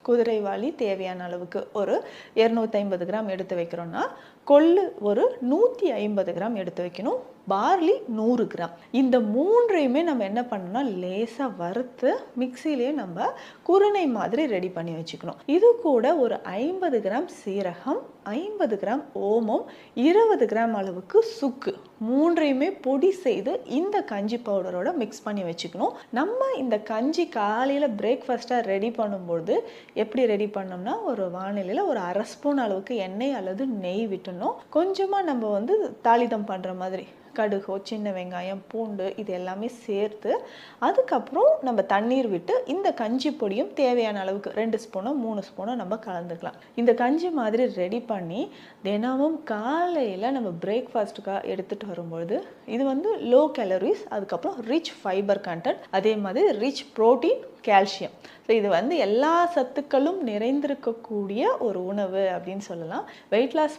குதிரைவாலி தேவையான அளவுக்கு ஒரு 250 கிராம் எடுத்து வைக்கிறோம்னா, கொள்ளு ஒரு 150 கிராம் எடுத்து வைக்கணும். Barley 100 gram. இந்த மூன்றையுமே நம்ம என்ன பண்ணணும்னா லேசா வறுத்து மிக்சியிலேயே நம்ம குருணை மாதிரி ரெடி பண்ணி வச்சுக்கணும். இது கூட ஒரு 50 கிராம் சீரகம், 50 கிராம் ஓமம், 20 கிராம் அளவுக்கு சுக்கு, மூன்றையுமே பொடி செய்து இந்த கஞ்சி பவுடரோட மிக்ஸ் பண்ணி வச்சுக்கணும். நம்ம இந்த கஞ்சி காலையில் பிரேக்ஃபாஸ்ட்டாக ரெடி பண்ணும்போது எப்படி ரெடி பண்ணோம்னா, ஒரு வானிலையில் ஒரு 1/2 ஸ்பூன் அளவுக்கு எண்ணெய் அல்லது நெய் விட்டுணும். கொஞ்சமாக நம்ம தாளிதம் பண்ணுற மாதிரி கடுகோ, சின்ன வெங்காயம், பூண்டு இது எல்லாமே சேர்த்து அதுக்கப்புறம் நம்ம தண்ணீர் விட்டு இந்த கஞ்சி பொடியும் தேவையான அளவுக்கு 2 ஸ்பூனோ 3 ஸ்பூனோ நம்ம கலந்துக்கலாம். இந்த கஞ்சி மாதிரி ரெடி பண்ணி தினமும் காலையில் நம்ம பிரேக்ஃபாஸ்ட்டுக்காக எடுத்துகிட்டு வரும்பொழுது இது லோ கேலரிஸ், அதுக்கப்புறம் ரிச் ஃபைபர் கண்டென்ட், அதே மாதிரி ரிச் ப்ரோட்டீன், கால்சியம். ஸோ இது எல்லா சத்துக்களும் நிறைந்திருக்கக்கூடிய ஒரு உணவு அப்படின்னு சொல்லலாம். Weight loss